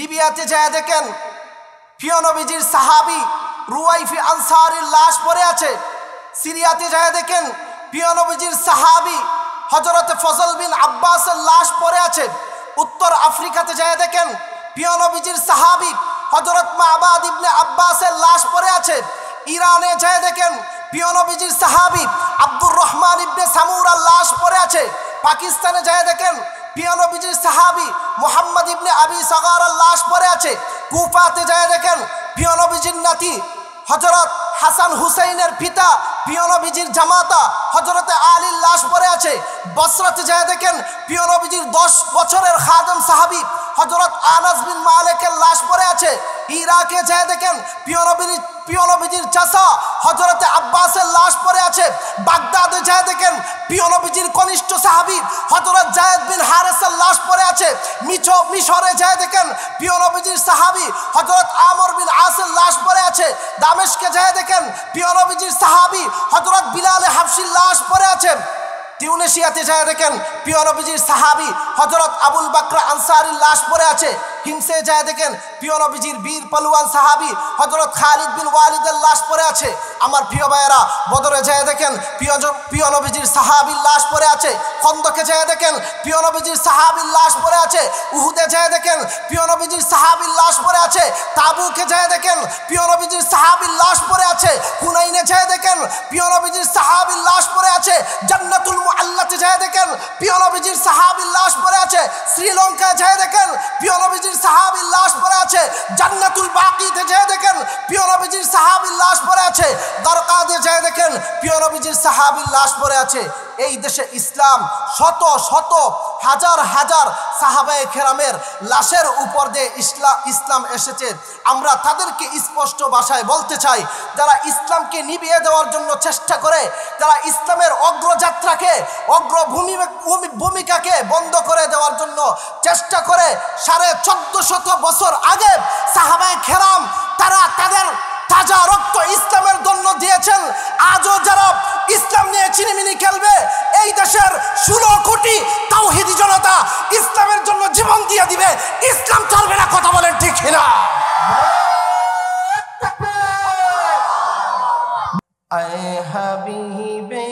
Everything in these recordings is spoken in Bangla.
লিবিয়াতে যায় দেখেন প্রিয় নবীজির সাহাবী রুয়াইফি আনসারীর লাশ পড়ে আছে। সিরিয়াতে যায় দেখেন প্রিয় নবীজির সাহাবী হযরত ফজল বিন আব্বাসের লাশ পড়ে আছে। উত্তর আফ্রিকাতে যায় দেখেন প্রিয় নবীজির সাহাবী হযরত মাবাদ ইবনে আব্বাসের লাশ পড়ে আছে। ইরানে যায় দেখেন প্রিয় নবীজির সাহাবী আব্দুর রহমান ইবনে সামুরার লাশ পড়ে আছে। পাকিস্তানে যায় দেখেন প্রিয় নবীজির সাহাবী মুহাম্মদ ইবনে আবি সাগারার লাশ পড়ে আছে। কুফাতে যায় দেখেন প্রিয় নবীজির নাতি হযরত হাসান হুসাইনের পিতা প্রিয় নবীজির জামাতা হযরত আলীর লাশ পড়ে আছে। বসরাতে যায় দেখেন প্রিয় নবীজির 10 বছরের খাদেম সাহাবী হযরত আনাস বিন মালিকের লাশ পড়ে আছে। ইরাকে যায় দেখেন প্রিয় নবীজির চাচা হযরত আব্বাসের লাশ পড়ে আছে। বাগদাদে যায় দেখেন প্রিয় নবীজির কনিষ্ঠ সাহাবী হযরত যায়েদ বিন হারেসের লাশ পড়ে আছে। মিশরে যায় দেখেন প্রিয় নবীজির সাহাবী হযরত আমর বিন আসের লাশ পড়ে আছে। দামেস্কে যায় দেখেন প্রিয় নবীজির সাহাবী হযরত বিলাল হাবশির লাশ পড়ে আছে। টিউনিশিয়াতে যায় দেখেন প্রিয় নবীজির সাহাবী হযরত আবুল বাকরা আনসারীর লাশ পড়ে আছে। হিমসে যায় দেখেন প্রিয় নবীজির বীর পালওয়ান সাহাবী হযরত খালিদ বিন ওয়ালিদের লাশ পড়ে আছে। আমার প্রিয় ভাইয়েরা বদরে যায় দেখেন প্রিয় নবীজির সাহাবীর লাশ পড়ে আছে। খন্দকে যায় দেখেন প্রিয় নবীজির সাহাবীর লাশ পড়ে আছে। উহুদে যায় দেখেন প্রিয় নবীজির সাহাবীর লাশ পড়ে আছে। তাবুকে যায় দেখেন প্রিয় নবীজির সাহাবীর লাশ পড়ে আছে। হুনাইনে যায় দেখেন প্রিয় নবীজির সাহাবীর লাশ পড়ে আছে। জান্নাতুল মুআল্লাতে যায় দেখেন প্রিয় নবীজির সাহাবীর লাশ পড়ে আছে। শ্রীলঙ্কায় যায় দেখেন প্রিয় নবীজির সাহাবীর লাশ পড়ে আছে। জান্নাতুল বাকিতে যায় দেখেন প্রিয় নবীজির সাহাবীর লাশ পড়ে আছে। দরকাদে যায় দেখেন প্রিয় নবীজির সাহাবীর লাশ পড়ে আছে। এই দেশে ইসলাম শত শত হাজার হাজার সাহাবায়ে কেরামের লাশের উপর দিয়ে ইসলাম এসেছে। আমরা তাদেরকে স্পষ্ট ভাষায় বলতে চাই, যারা ইসলামকে নিভিয়ে দেওয়ার জন্য চেষ্টা করে, যারা ইসলামের অগ্রযাত্রাকে ভূমিকাকে বন্ধ করে দেওয়ার জন্য চেষ্টা করে 1450 বছর আগে সাহাবায়ে কেরাম তারা তাদের তাজা রক্ত ইসলামের জন্য দিয়েছেন। আজও যারা ইসলাম নিয়ে চিনিমিনি খেলবে, এই দেশের 16 কোটি তাওহীদি জনতা ইসলামের জন্য জীবন দিয়ে দিবে, ইসলাম চলবে না। কথা বলেন ঠিক কিনা? আয়ে হাবিবে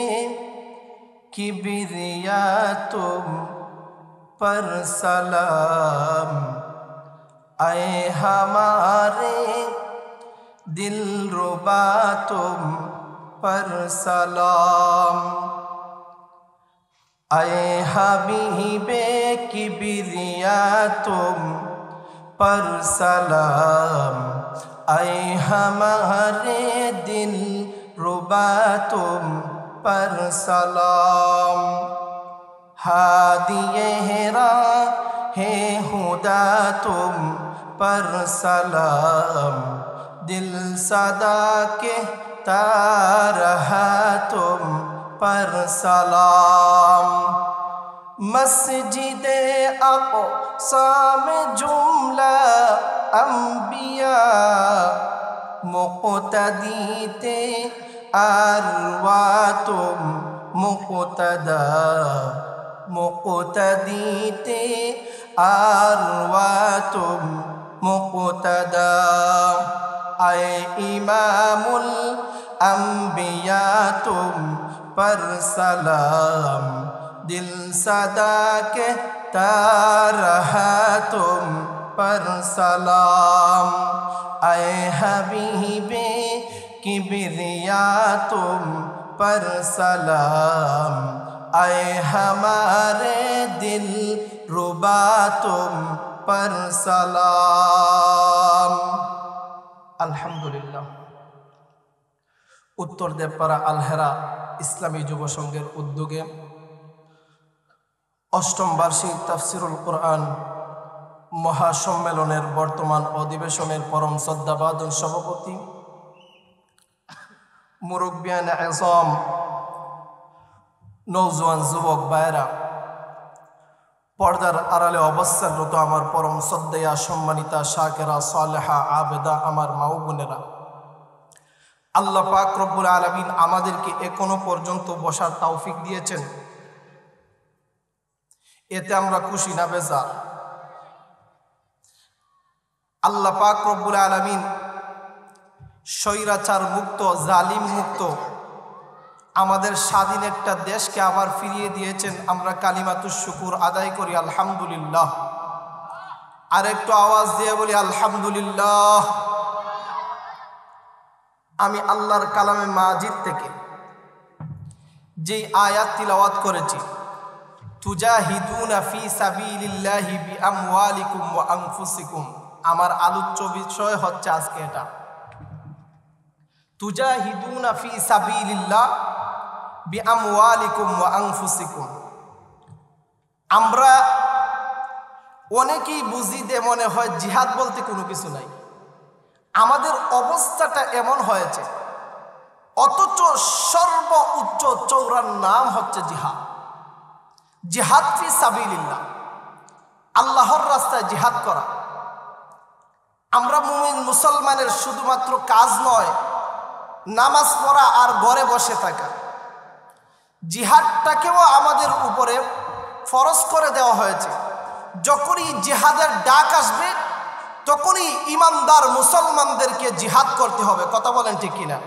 কিবরিয়া তুম पर सलाम, आए हमारे दिल रुबा तुम पर सलाम, आए हबीबे किबरिया तुम पर सलाम, आए हमारे दिल रुबा तुम पर सलाम, हादिए हेरा है हुदा तुम पर सलाम, दिल सदा के तारहा तुम पर सलाम, मस्जिदे अक़सा में जुमला अंबिया मुक़तदी ते अरवा तुम मुक़तदा, मुक़तदी ते अरवा तुम मुक़तदा, आए इमामुल अंबिया तुम पर सलाम, दिल सदा के तारहा तुम पर सलाम, आए हबीबे किबरिया तुम पर सलाम, आए हमारे दिल रुबा तुम पर सलाम। আলহামদুলিল্লাহ। উত্তর দেবপাড়া আলহেরা ইসলামী যুব সংঘের উদ্যোগে ৮ম বার্ষিক তাফসিরুল কোরআন মহাসম্মেলনের বর্তমান অধিবেশনের পরম শ্রদ্ধাভাজন সভাপতি মুরব্বিয়ান আযম, নওজোয়ান যুবক ভাইরা, পর্দার আড়ালে অবস্থানরত আমার পরম শ্রদ্ধেয়া সম্মানিতা শাকেরা সালেহা আবেদা আমার মা ও বোনেরা, আল্লাহ পাক রব্বুল আলামিন আমাদেরকে এখনো পর্যন্ত বসার তৌফিক দিয়েছেন। এতে আমরা খুশি না বেজার? আল্লাহ পাক রব্বুল আলামিন স্বৈরাচার মুক্ত, জালিম মুক্ত আমাদের স্বাধীন একটা দেশকে আবার ফিরিয়ে দিয়েছেন। আমরা কালিমাতুশ শুকুর আদায় করি আলহামদুলিল্লাহ। আর একটু আওয়াজ দিয়ে বলি আলহামদুলিল্লাহ। আমি আল্লাহর কালামে মাজিদ থেকে যেই আয়াত তিলাওয়াত করেছি, তুজাহিদুনা ফি সাবিলিল্লাহি বিআমওয়ালিকুম ওয়া আনফুসিকুম, আমার আলোচ্য বিষয় হচ্ছে আজকে এটা। তুজাহিদুনা ফি সাবিলিল্লাহ বিআমওয়ালিকুম ওয়া আনফুসিকুম। আমরা অনেকেই বুঝি দে মনে হয় জিহাদ বলতে কোনো কিছু নাই। আমাদের অবস্থাটা এমন হয়েছে, অথচ সর্ব উচ্চ চৌড়ার নাম হচ্ছে জিহাদ। জিহাদ ফি সাবিলিল্লাহ, আল্লাহর রাস্তায় জিহাদ করা। আমরা মুমিন মুসলমানের শুধুমাত্র কাজ নয় নামাজ পড়া আর ঘরে বসে থাকা। জিহাদটাকেও আমাদের উপরে ফরজ করে দেওয়া হয়েছে। যখনই জিহাদের ডাক আসবে তখনই ইমানদার মুসলমানদেরকে জিহাদ করতে হবে। কথা বলেন ঠিক কিনা?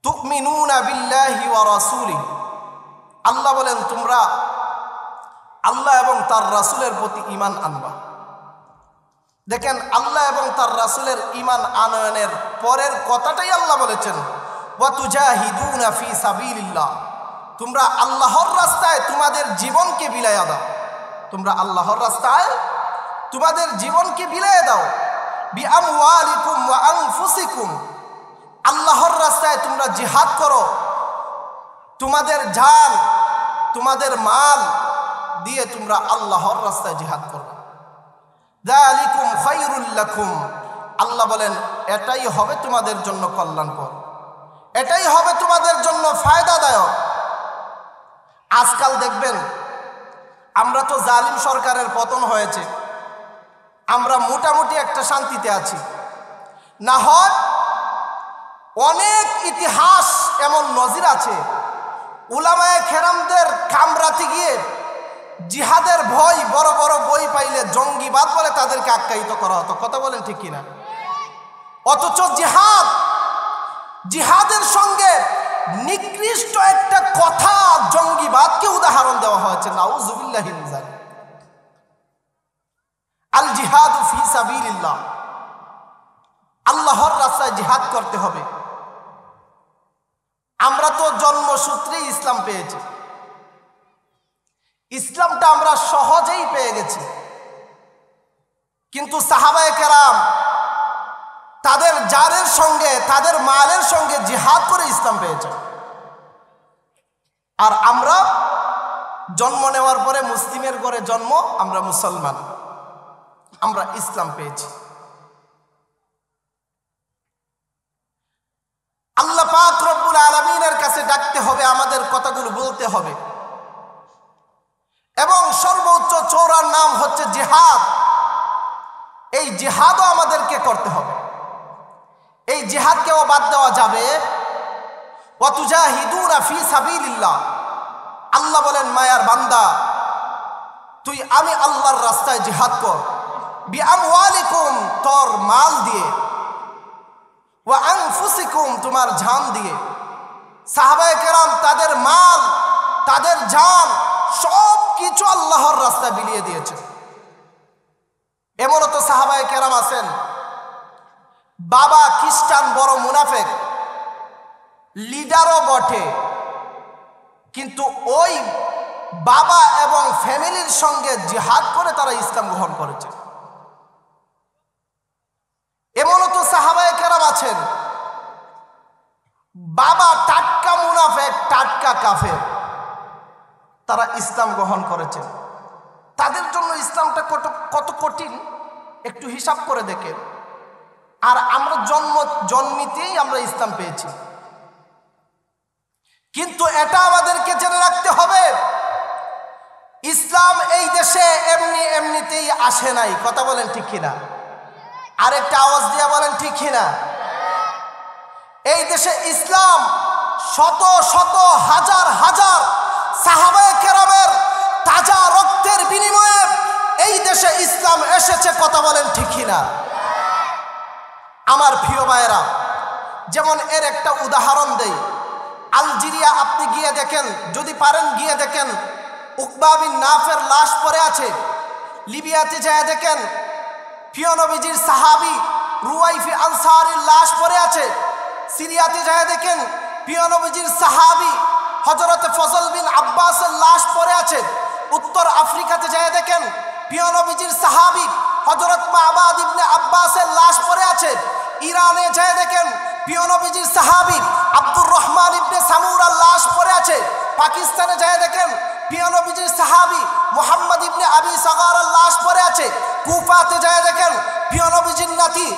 তুমিনুনা বিল্লাহি ওয়া রাসূলিহি, আল্লাহ বলেন তোমরা আল্লাহ এবং তার রাসূলের প্রতি ঈমান আনবা। দেখেন, আল্লাহ এবং তার রাসূলের ঈমান আনয়নের পরের কথাটাই আল্লাহ বলেছেন, ওয়া তুজাহিদুনা ফি সাবিলিল্লাহ, তোমরা আল্লাহর রাস্তায় তোমাদের জীবনকে বিলাইয়া দাও। তোমরা আল্লাহর রাস্তায় তোমাদের জীবনকে বিলাইয়া দাও। বিআমওয়ালিকুম ওয়া আনফুসিকুম, আল্লাহর রাস্তায় তোমরা জিহাদ করো। তোমাদের জান, তোমাদের মাল দিয়ে তোমরা আল্লাহর রাস্তায় জিহাদ করো। যালিকুম খায়রুল লাকুম, আল্লাহ বলেন এটাই হবে তোমাদের জন্য কল্যাণকর, এটাই হবে তোমাদের জন্য ফায়দাদায়ক। আজকাল দেখবেন, আমরা তো জালিম সরকারের পতন হয়েছে, আমরা মোটামুটি একটা শান্তিতে আছি। না হয় অনেক ইতিহাস এমন নজির আছে, উলামায়ে কেরামদের কামরাতে গিয়ে জিহাদের ভয়, বড় বড় বই পাইলে জঙ্গিবাদ বলে তাদেরকে আখ্যায়িত করা হতো। কথা বলেন ঠিক কিনা? অথচ জিহাদের সঙ্গে নিকৃষ্ট একটা কথা জঙ্গিবাদকে উদাহরণ দেওয়া হয়েছে। নাউযুবিল্লাহি মিন যালিক। আল জিহাদু ফি সাবিলিল্লাহ, আল্লাহর রাস্তায় জিহাদ করতে হবে। আমরা তো জন্মসূত্রেই ইসলাম পেয়েছি, ইসলামটা আমরা সহজেই পেয়ে গেছি। কিন্তু সাহাবায়ে কেরাম তাদের জানের সঙ্গে, তাদের মালের সঙ্গে জিহাদ করে ইসলাম পেয়েছে। আর আমরা জন্ম নেওয়ার পরে মুসলিমের ঘরে জন্ম, আমরা মুসলমান, আমরা ইসলাম পেয়েছি। আল্লাহ পাক রব্বুল আলামিনের কাছে ডাকতে হবে, আমাদের কথাগুলো বলতে হবে। এবং সর্বোচ্চ চৌড়ার নাম হচ্ছে জিহাদ। এই জিহাদও আমাদেরকে করতে হবে। এই জিহাদকেও বাদ দেওয়া যাবে? ওয়া তুজাহিদুনা ফি সাবিলিল্লাহ, আল্লাহ বলেন মায়ার বান্দা তুই আমি আল্লাহর রাস্তায় জিহাদ কর। বিআমওয়ালিকুম, তোর মাল দিয়ে, ওয়া আনফুসিকুম, তোমার জান দিয়ে। সাহাবায়ে কেরাম তাদের মাল, তাদের জান সব কিছু আল্লাহর রাস্তায় বিলিয়ে দিয়েছে। এমনও তো সাহাবায়ে কেরাম আছেন, বাবা খ্রিস্টান, বড় মুনাফেক, লিডারও বটে, কিন্তু ওই বাবা এবং ফ্যামিলির সঙ্গে জিহাদ করে তারা ইসলাম গ্রহণ করেছে। এমনও তো সাহাবায়ে কেরাম আছেন, বাবা টাটকা মুনাফেক, টাটকা কাফের, তারা ইসলাম গ্রহণ করেছে। তাদের জন্য ইসলামটা কত কঠিন একটু হিসাব করে দেখেন। আর আমরা জন্মিতেই আমরা ইসলাম পেয়েছি। কিন্তু এটা আমাদেরকে জেনে রাখতে হবে, ইসলাম এই দেশে এমনিতেই আসে নাই। কথা বলেন ঠিক কিনা? আরেকটা আওয়াজ দিয়ে বলেন ঠিক কিনা? এই দেশে ইসলাম শত শত হাজার হাজার সাহাবায়ে কেরামের তাজা রক্তের বিনিময়ে এই দেশে ইসলাম এসেছে, কথা বলেন ঠিক কিনা? আমার প্রিয় ভাইয়েরা, যেমন এর একটা উদাহরণ দেই। আলজেরিয়া আপনি গিয়ে দেখেন, যদি পারেন গিয়ে দেখেন, উকবা বিন নাফের লাশ পড়ে আছে। লিবিয়াতে যায় দেখেন, প্রিয় নবীজির সাহাবী রুয়াইফি আনসারীর লাশ পড়ে আছে। সিরিয়াতে যায় দেখেন, প্রিয় নবীজির সাহাবী হযরত ফজল বিন আব্বাসের লাশ পড়ে আছে। উত্তর আফ্রিকাতে যায় দেখেন, প্রিয় নবীজির সাহাবী হযরত মাবাদ ইবনে আব্বাসের লাশ পড়ে আছে। ইরানে যায় দেখেন, প্রিয় নবীজির সাহাবী আব্দুর রহমান ইবনে সামুরার লাশ পড়ে আছে। পাকিস্তানে যায় দেখেন, প্রিয় নবীজির সাহাবী মুহাম্মদ ইবনে আবি সাগারের লাশ পড়ে আছে। কুফাতে যায় দেখেন, প্রিয় নবীজির নাতি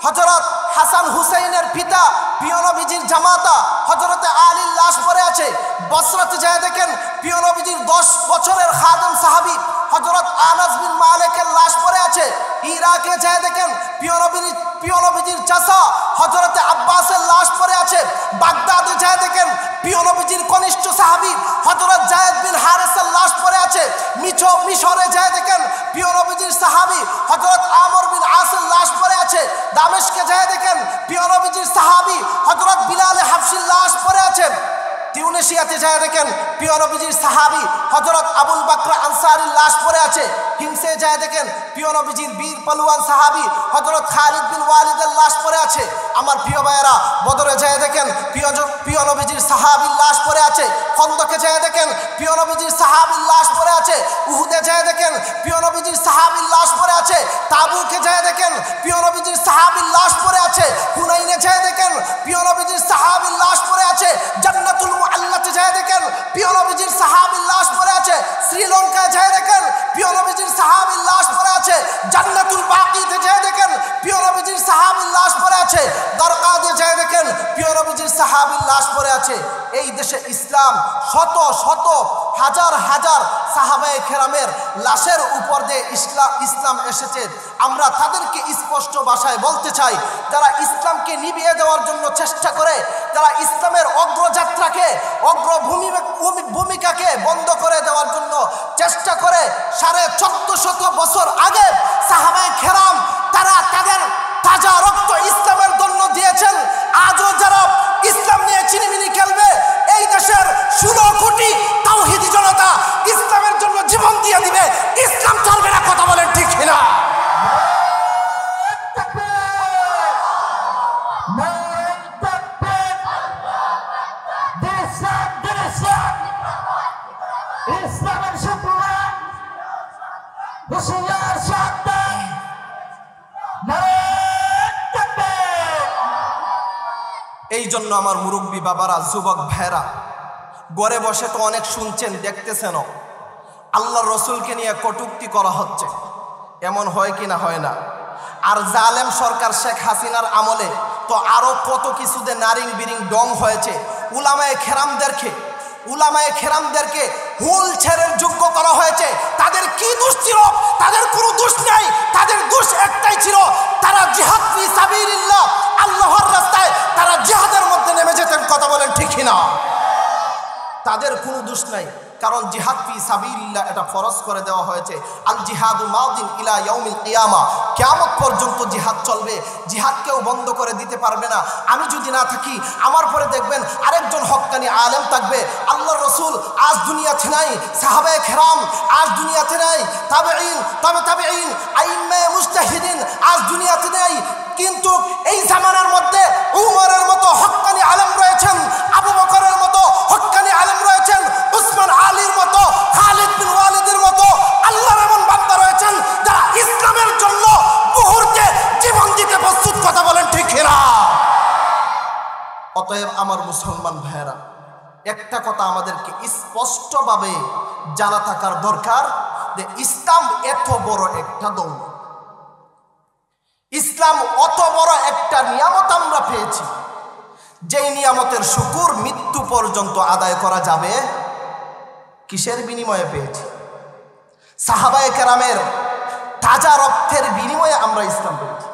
হযরত হাসান হুসাইনের পিতা প্রিয় নবীজির জামাতা হযরত আলীর লাশ পড়ে আছে। বসরাতে যায় দেখেন, প্রিয় নবীজির 10 বছরের খাদেম সাহাবী হযরত আনাস বিন মালিকের লাশ পড়ে আছে। ইরাকে যায় দেখেন, প্রিয় নবীজির চাচা হযরত আব্বাসের লাশ পড়ে আছে। বাগদাদে যায় দেখেন, প্রিয় নবীজির কনিষ্ঠ সাহাবী হযরত যায়েদ বিন হারেসের লাশ পড়ে আছে। মিশরে যায় দেখেন, প্রিয় নবীজির সাহাবী হযরত আমর বিন আসের লাশ পড়ে আছে। দামেস্কে যায় দেখেন, প্রিয় নবীজির সাহাবী হযরত বিলাল হাবশির লাশ পড়ে আছে। তিউনিসিয়াতে যায় দেখেন, প্রিয় নবীজির সাহাবী হযরত আবুল বকর আনসারীর লাশ পড়ে আছে। হিমসে যায় দেখেন, প্রিয় নবীজির বীর পালোয়ান সাহাবী হযরত খালিদ বিন ওয়ালিদের লাশ পড়ে আছে। আমার প্রিয় ভাইয়েরা, বদরে যায় দেখেন, প্রিয় নবীজির সাহাবীর লাশ পড়ে আছে। খন্দকে যায় দেখেন, প্রিয় নবীজির সাহাবীর লাশ পড়ে আছে। উহুদে যায় দেখেন, প্রিয় নবীজির সাহাবীর লাশ পড়ে আছে। তাবুকে যায় দেখেন, প্রিয় নবীজির সাহাবীর লাশ পড়ে আছে। হুনাইনে যায় দেখেন, প্রিয় নবীজির সাহাবীর লাশ পড়ে আছে। জান্নাতুল মুআল্লাতে যায় দেখেন, প্রিয় নবীজির সাহাবীর লাশ পড়ে আছে। শ্রীলঙ্কায় যায় দেখেন, প্রিয় নবীজির সাহাবীর লাশ পড়ে আছে। জান্নাতুল বাকিতে যায় দেখেন, প্রিয় নবীজির সাহাবীর লাশ পড়ে আছে। দরকাদে যায় দেখেন, প্রিয় নবীজির সাহাবীর লাশ পড়ে আছে। এই দেশে ইসলাম শত শত হাজার হাজার সাহাবায়ে কেরামের লাশের উপর দিয়ে ইসলাম এসেছে। আমরা তাদেরকে স্পষ্ট ভাষায় বলতে চাই, যারা ইসলামকে নিভিয়ে দেওয়ার জন্য চেষ্টা করে, যারা ইসলামের অগ্রযাত্রাকে ভূমিকাকে বন্ধ করে দেওয়ার জন্য চেষ্টা করে, 1450 বছর আগে সাহাবায়ে কেরাম তারা তাদের তাজা রক্ত ইসলামের জন্য দিয়েছেন। আজও যারা ইসলাম নিয়ে চিনিমিনি খেলবে, এই দেশের 16 কোটি তাওহীদি জনতা ইসলামের জন্য জীবন দিয়ে দিবে, ইসলাম চলবে না, কথা বলেন ঠিক কিনা? এই জন্য আমার মুরব্বী বাবারা, যুবক ভাইরা, ঘরে বসে তো অনেক শুনছেন, দেখতেছেন, আল্লাহ রসুলকে নিয়ে কটূক্তি করা হচ্ছে। এমন হয় কি না? হয় না? আর জালেম সরকার শেখ হাসিনার আমলে তো আরো কত কিছুতে নারিং বিরিং ডং হয়েছে। উলামায়ে খেরামদেরকে হুল ছেড়ের যোগ্য করা হয়েছে। তাদের কি দোষ ছিল? তাদের কোনো দোষ নাই। তাদের দোষ একটাই ছিল, তারা জিহাদ ফি সাবিলিল্লাহ, আল্লাহর রাস্তায় তারা জিহাদের মধ্যে নেমে যেতেন, কথা বলেন ঠিক কিনা? তাদের কোনো দোষ নাই, কারণ জিহাদ ফি সাবিলিল্লাহ এটা ফরজ করে দেওয়া হয়েছে। আল জিহাদু মাদিন ইলা ইয়াউমিল কিয়ামা, কিয়ামত পর্যন্ত জিহাদ চলবে। জিহাদ কেউ বন্ধ করে দিতে পারবে না। আমি যদি না থাকি, আমার পরে দেখবেন আরেকজন হক্কানি আলেম থাকবে। আল্লাহর রাসূল আজ দুনিয়াতে নাই, সাহাবায়ে কেরাম আজ দুনিয়াতে নাই, তাবেঈন তাবেঈন আইম্মায়ে মুজতাহিদিন আজ দুনিয়াতে নাই। কিন্তু এই জামানার মধ্যে উমরের মতো হক্কানি আলেম রয়েছেন, আবু বকরের মতো হক্কানি আলেম রয়েছেন, উসমান আলীর মতো, খালিদ বিন ওয়ালিদের মতো আল্লাহর এমন বান্দা রয়েছেন যারা ইসলামের জন্য মুহূর্তে জীবন দিতে প্রস্তুত, কথা বলেন ঠিক কিনা? অতএব আমার মুসলমান ভাইয়েরা, একটা কথা আমাদেরকে স্পষ্টভাবে জানা থাকার দরকার যে ইসলাম এত বড় একটা দৌলত, ইসলাম অত বড় একটা নিয়ামত আমরা পেয়েছি, যেই নিয়ামতের শুকর মৃত্যু পর্যন্ত আদায় করা যাবে। কিসের বিনিময়ে পেয়েছি? সাহাবায়ে কেরামের তাজা রক্তের বিনিময়ে আমরা ইসলাম পেয়েছি,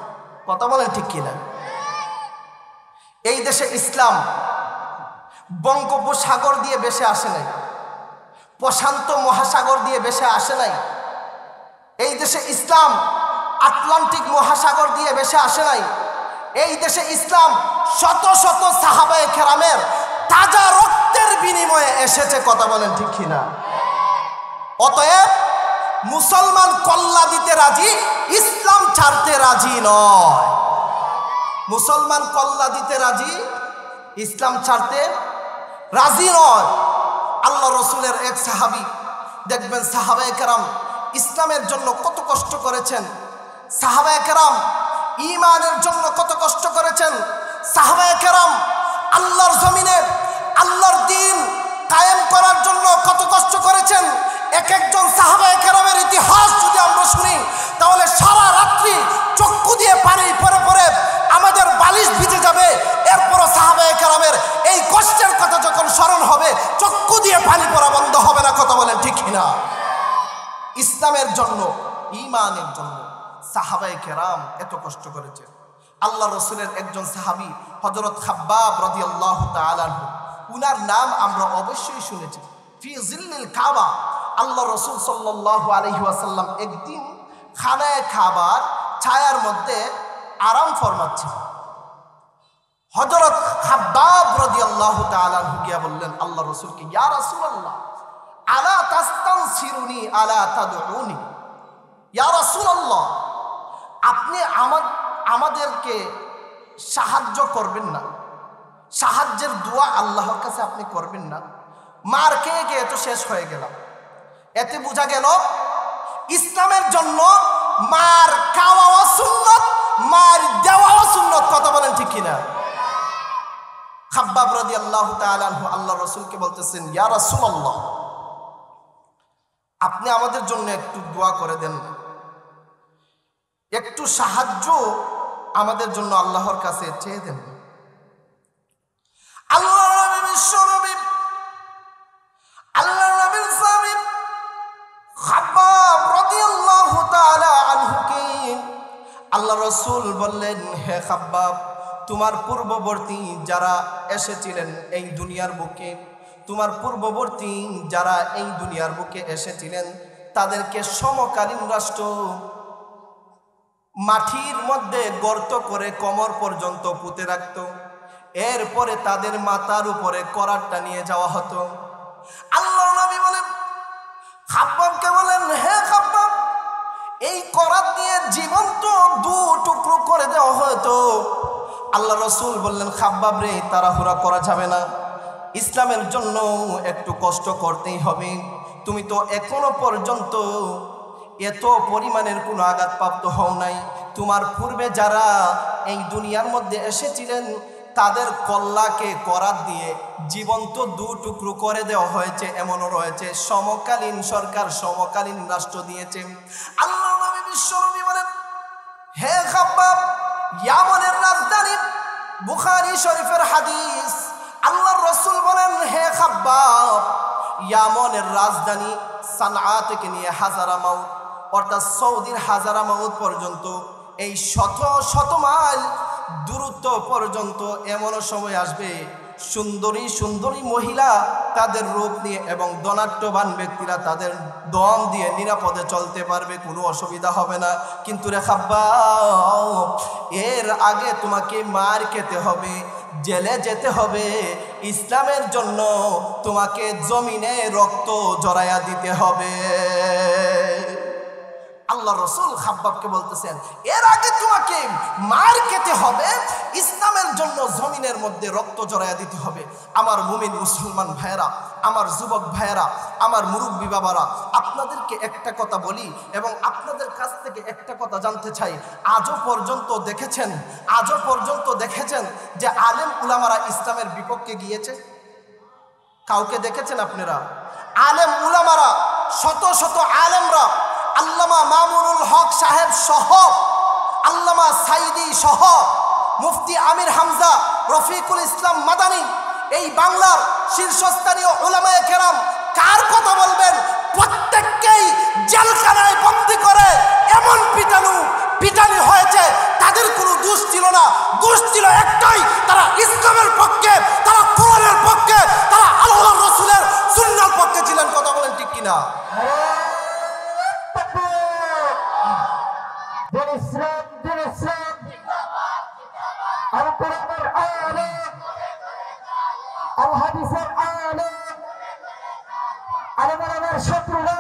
কথা বলেন ঠিক কিনা? এই দেশে ইসলাম বঙ্গোপসাগর দিয়ে বেশি আসে নাই, প্রশান্ত মহাসাগর দিয়ে বেশি আসে নাই। এই দেশে ইসলাম আটলান্টিক মহাসাগর দিয়ে ভেসে আসে নাই। এই দেশে ইসলাম শত শত সাহাবায়ে কেরামের তাজা রক্তের বিনিময়ে এসেছে। কথা বলেন ঠিক কিনা? অতএব মুসলমান কল্লা দিতে রাজি, ইসলাম ছাড়তে রাজি নয়। মুসলমান কল্লা দিতে রাজি, ইসলাম ছাড়তে রাজি নয়। আল্লাহ রসুলের এক সাহাবী দেখবেন, সাহাবায়ে কেরাম ইসলামের জন্য কত কষ্ট করেছেন, সাহাবায়ে কেরাম ঈমানের জন্য কত কষ্ট করেছেন, সাহাবায়ে কেরাম আল্লাহর জমিনে আল্লাহর দ্বীন কায়েম করার জন্য কত কষ্ট করেছেন। এক একজন সাহাবায়ে কেরামের ইতিহাস যদি আমরা শুনি তাহলে সারা রাত্রি চক্ষু দিয়ে পানি পরে পরে আমাদের বালিশ ভিজে যাবে। এরপরও সাহাবায়ে কেরামের এই কষ্টের কথা যখন স্মরণ হবে চক্ষু দিয়ে পানি পড়া বন্ধ হবে না। কথা বলেন ঠিক কিনা? ইসলামের জন্য, ঈমানের জন্য সাহাবায়ে কেরাম এত কষ্ট করেছে। আল্লাহ রসুলের একজন সাহাবী হযরত খাব্বাব রাদিয়াল্লাহু তাআলা আনহু, উনার নাম আমরা অবশ্যই শুনেছি। ফি জিল্লিল কাবা, আল্লাহ রসুল সাল্লাল্লাহু আলাইহি ওয়াসাল্লাম একদিন খানায়ে কাবার ছায়ার মধ্যে আরাম ফরমাচ্ছেন। হযরত খাব্বাব রাদিয়াল্লাহু তাআলা আনহু গিয়া বললেন আল্লাহ রসুলকে, ইয়া রাসূলুল্লাহ আলা তাস্তানসিরুনি আলা তাদউনি, ইয়া রাসূলুল্লাহ আপনি আমাদেরকে সাহায্য করবেন না, সাহায্যের দোয়া আল্লাহর কাছে আপনি করবেন না? মার খেয়ে খেয়ে তো শেষ হয়ে গেলাম। এতে বোঝা গেল ইসলামের জন্য মার খাওয়াও সুন্নত, মার দেওয়াও সুন্নত। কথা বলেন ঠিক কিনা? খাব্বাব রাদিয়াল্লাহু তাআলা আনহু আল্লাহ রাসূলকে বলতেছেন, ইয়া রাসূলুল্লাহ আপনি আমাদের জন্য একটু দোয়া করে দেন, একটু সাহায্য আমাদের জন্য আল্লাহর কাছে চেয়ে দেন। আল্লাহ নবী বিশ্বনবী, আল্লাহ নবীর সাহাবী খাব্বাব রাদিয়াল্লাহু তাআলা আনহুকে আল্লাহ রাসূল বললেন, হে খাব্বাব তোমার পূর্ববর্তী যারা এসেছিলেন এই দুনিয়ার বুকে, তোমার পূর্ববর্তী যারা এই দুনিয়ার বুকে এসেছিলেন তাদেরকে সমকালীন রাষ্ট্র মাটির মধ্যে গর্ত করে কোমর পর্যন্ত পুঁতে রাখত। এরপরে তাদের মাথার উপরে করাতটা নিয়ে যাওয়া হতো। আল্লাহ নবী বলেন, খাব্বাবকে বলেন, হে খাব্বাব এই করাত দিয়ে জীবন্ত দু টুকরো করে দেওয়া হতো। আল্লাহ রসুল বললেন, খাব্বাব রে তাড়াহুড়া করা যাবে না, ইসলামের জন্য একটু কষ্ট করতেই হবে। তুমি তো এখনো পর্যন্ত এত পরিমাণের কোনো আঘাতপ্রাপ্ত হও নাই। তোমার পূর্বে যারা এই দুনিয়ার মধ্যে এসেছিলেন তাদের কল্লাকে করাত দিয়ে জীবন্ত দু টুকরো করে দেওয়া হয়েছে। এমনও রয়েছে সমকালীন সরকার সমকালীন রাষ্ট্র দিয়েছে। আল্লাহ নবী বিশ্বনবী বলেন, হে খাব্বাব ইয়ামানের রাজধানী, বুখারী শরীফের হাদিস, আল্লাহর রাসূল বলেন, হে খাব্বাব ইয়ামানের রাজধানী সানআ থেকে নিয়ে হাজারামাউত অর্থাৎ সৌদির হাজারামাউত পর্যন্ত এই শত শত মাইল দূরত্ব পর্যন্ত এমন সময় আসবে সুন্দরী সুন্দরী মহিলা তাদের রূপ নিয়ে এবং ধনাঢ্যবান ব্যক্তিরা তাদের দম দিয়ে নিরাপদে চলতে পারবে, কোনো অসুবিধা হবে না। কিন্তু রে খাব্বাব এর আগে তোমাকে মার খেতে হবে, জেলে যেতে হবে, ইসলামের জন্য তোমাকে জমিনে রক্ত জড়াইয়া দিতে হবে। আল্লাহ রসুল খাব্বাবকে বলতেছেন, এর আগে তোমাকে মার খেতে হবে, ইসলামের জন্য জমিনের মধ্যে রক্ত জড়াইয়া দিতে হবে। আমার মুমিন মুসলমান ভাইয়েরা, আমার যুবক ভাইয়েরা, আমার মুরব্বী বাবারা, আপনাদেরকে একটা কথা বলি এবং আপনাদের কাছ থেকে একটা কথা জানতে চাই। আজও পর্যন্ত দেখেছেন যে আলেম উলামারা ইসলামের বিপক্ষে গিয়েছে? কাউকে দেখেছেন আপনারা? আলেম উলামারা, শত শত আলেমরা, আল্লামা মামুনুল হক সাহেব সহ, আল্লামা সাইদি সহ, মুফতি আমির হামজা, রফিকুল ইসলাম মাদানী, এই বাংলার শীর্ষস্থানীয় উলামায়ে কেরাম কার কথা বলবেন? প্রত্যেককেই জেলখানায় বন্দী করে এমন পিটানি হয়েছে, তাদের কোনো দোষ ছিল না। দোষ ছিল একটাই, তারা ইসলামের পক্ষে, তারা কোরআনের পক্ষে, তারা আল্লাহর রাসূলের সুন্নাহর পক্ষে ছিলেন। কথা বলেন ঠিক কিনা? আল হাদিসের আলেম আলেমের শত্রুরা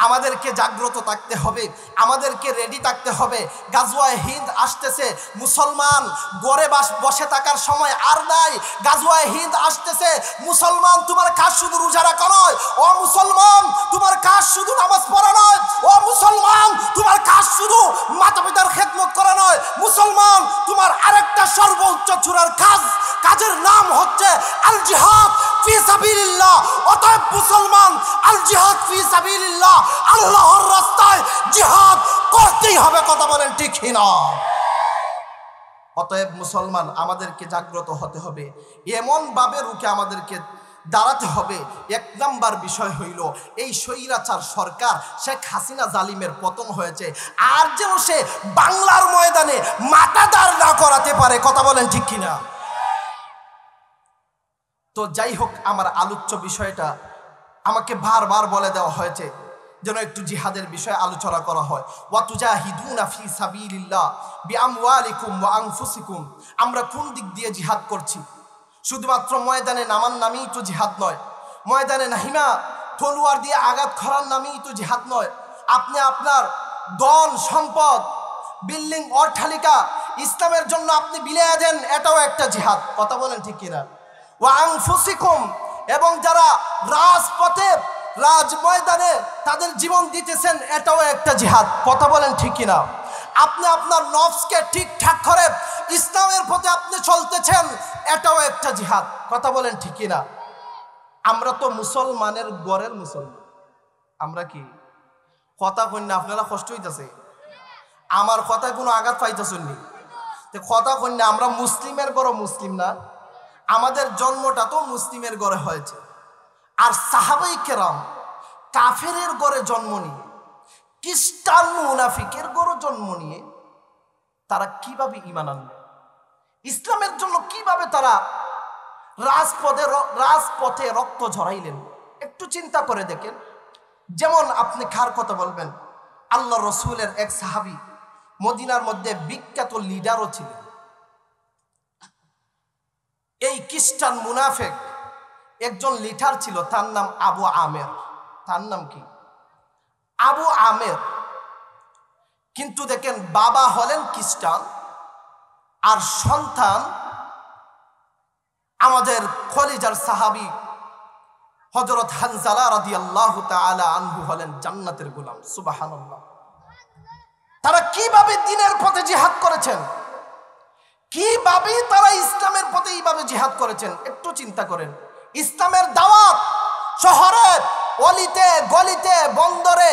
আমাদেরকে জাগ্রত থাকতে হবে, আমাদেরকে রেডি থাকতে হবে। গাজওয়ায়ে হিন্দ আসতেছে, মুসলমান গড়ে বসে থাকার সময় আর নাই। গাজওয়ায়ে হিন্দ আসতেছে। মুসলমান, তোমার কাজ শুধু রোজা রাখা নয়। ও মুসলমান, তোমার কাজ শুধু নামাজ পড়া নয়। ও মুসলমান, তোমার কাজ শুধু মাতা পিতার খেদমত করা নয়। মুসলমান, তোমার আরেকটা সর্বোচ্চ চূড়ার কাজের নাম হচ্ছে আল জিহাদ ফি সাবিলিল্লাহ। অতএব মুসলমান, আল জিহাদ ফি সাবিলিল্লাহ, আল্লাহর রাস্তায় জিহাদ করতেই হবে। কথা বলেন ঠিক না? অতএব মুসলমান, আমাদেরকে জাগ্রত হতে হবে, এমন ভাবে রুখে আমাদেরকে দাঁড়াতে হবে। এক নাম্বার বিষয় হইল, এই স্বৈরাচার সরকার শেখ হাসিনা জালিমের পতন হয়েছে, আর যেন সে বাংলার ময়দানে মাথা দাঁড় না করাতে পারে। কথা বলেন ঠিক কিনা? তো যাই হোক, আমার আলোচ্য বিষয়টা আমাকে বারবার বলে দেওয়া হয়েছে যেন একটু জিহাদের বিষয়ে আলোচনা করা হয়। ওয়াতুজাহিদুনা ফি সাবিলিল্লাহ বিআমওয়ালিকুম ওয়া আনফুসিকুম। আমরা কোন দিক দিয়ে জিহাদ করছি? শুধুমাত্র ময়দানে নামার নামেই তো জিহাদ নয়, ময়দানে নাহিমা তলোয়ার দিয়ে আঘাত করার নামেই তো জিহাদ নয়। আপনি আপনার ধন সম্পদ, বিল্ডিং, অট্টালিকা ইসলামের জন্য আপনি বিলিয়ে দেন, এটাও একটা জিহাদ। কথা বলেন ঠিক কিনা? ওয়া আনফুসিকুম, এবং যারা রাজপথে রাজ ময়দানে তাদের জীবন দিতেছেন, এটাও একটা জিহাদ। কথা বলেন ঠিক কিনা? আপনি আপনার নফসকে ঠিকঠাক করে ইসলামের পথে আপনি চলতেছেন, এটাও একটা জিহাদ। কথা বলেন ঠিক কিনা? আমরা তো মুসলমানের গড়ের মুসলমান। আমরা কি কথা কন্যা? আপনারা কষ্ট হইতেছে? আমার কথায় কোনো আঘাত পাইতেছেন নি? কথা কন্যা, আমরা মুসলিমের গড় মুসলিম না? আমাদের জন্মটা তো মুসলিমের ঘরে হয়েছে। আর সাহাবাই কেরাম কাফেরের ঘরে জন্ম নিয়ে, খ্রিস্টান মুনাফিকের ঘরে জন্ম নিয়ে তারা কিভাবে ঈমান আনবে? ইসলামের জন্য কিভাবে তারা রাজপথে রক্ত ঝরাইলেন? একটু চিন্তা করে দেখেন। যেমন আপনি কার কথা বলবেন? আল্লাহ রসুলের এক সাহাবী, মদিনার মধ্যে বিখ্যাত লিডারও ছিলেন। এই খ্রিস্টান মুনাফিক একজন লিডার ছিল, তার নাম আবু আমের। তার নাম কি? আবু আমের। কিন্তু দেখেন, বাবা হলেন খ্রিস্টান আর সন্তান আমাদের খলিজার সাহাবী হযরত হানজালা রাদিয়াল্লাহু তাআলা আনহু হলেন জান্নাতের গোলাম। সুবহানাল্লাহ। তারা কিভাবে দ্বীনের পথে জিহাদ করেছেন, কিভাবে তারা ইসলামের পথে এইভাবে জিহাদ করেছেন, একটু চিন্তা করেন। ইসলামের দাওয়াত শহরে, অলিতে গলিতে, বন্দরে,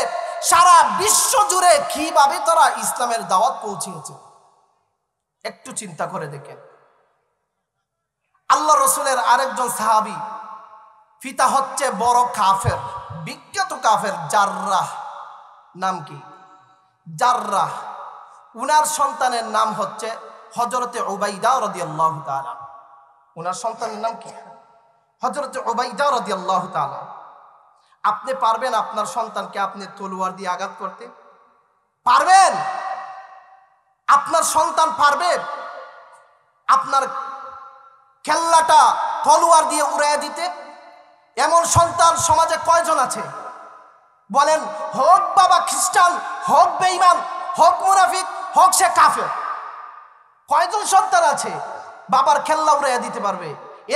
সারা বিশ্ব জুড়ে কিভাবে তারা ইসলামের দাওয়াত পৌঁছিয়েছে, একটু চিন্তা করে দেখেন। আল্লাহ রসুলের আরেকজন সাহাবী, পিতা হচ্ছে বড় কাফের, বিখ্যাত কাফের, জাররাহ। নাম কি? জাররাহ। উনার সন্তানের নাম হচ্ছে হযরতে উবাইদা রাদিয়াল্লাহু তাআলা। উনার সন্তানের নাম কি? হযরতে উবাইদা রাদিয়াল্লাহু তাআলা। আপনি পারবেন আপনার সন্তানকে আপনি তলোয়ার দিয়ে আঘাত করতে? পারবেন? আপনার সন্তান পারবে আপনার খেলনাটা তলোয়ার দিয়ে উড়াইয়া দিতে? এমন সন্তান সমাজে কয়জন আছে বলেন? হোক বাবা খ্রিস্টান, হোক বেঈমান, হোক মুনাফিক, হোক সে কাফের, কয়জন সন্তান আছে বাবার খেলনা উড়াইয়া দিতে পারবে?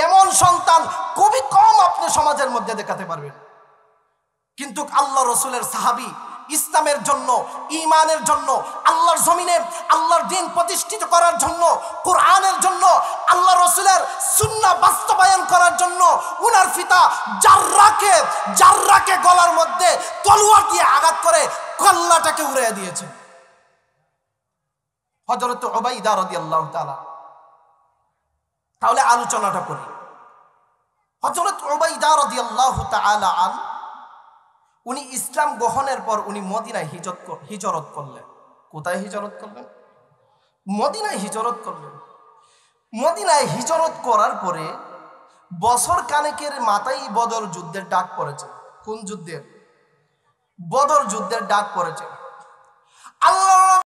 এমন সন্তান খুবই কম আপনি সমাজের মধ্যে দেখাতে পারবেন। কিন্তু আল্লাহ রসুলের সাহাবী ইসলামের জন্য, ঈমানের জন্য, আল্লাহর জমিনে আল্লাহর দ্বীন প্রতিষ্ঠিত করার জন্য, কোরআনের জন্য, আল্লাহ রসুলের সুন্নাহ বাস্তবায়ন করার জন্য উনার পিতা জাররাকে গলার মধ্যে তলোয়ার দিয়ে আঘাত করে কল্লাটাকে উড়িয়ে দিয়েছে। হযরত উবাইদা রাদিয়াল্লাহু তাআলা। তাহলে আলোচনাটা করি। হযরত উবাইদা রাদিয়াল্লাহু তাআলা উনি ইসলাম গ্রহণের পর উনি মদিনায় হিজরত করলেন। কোথায় হিজরত করলেন? মদিনায় হিজরত করলেন। মদিনায় হিজরত করার পরে বছর কানেকের মাথায় বদর যুদ্ধের ডাক পড়েছে। কোন যুদ্ধের? বদর যুদ্ধের ডাক পড়েছে। আল্লাহ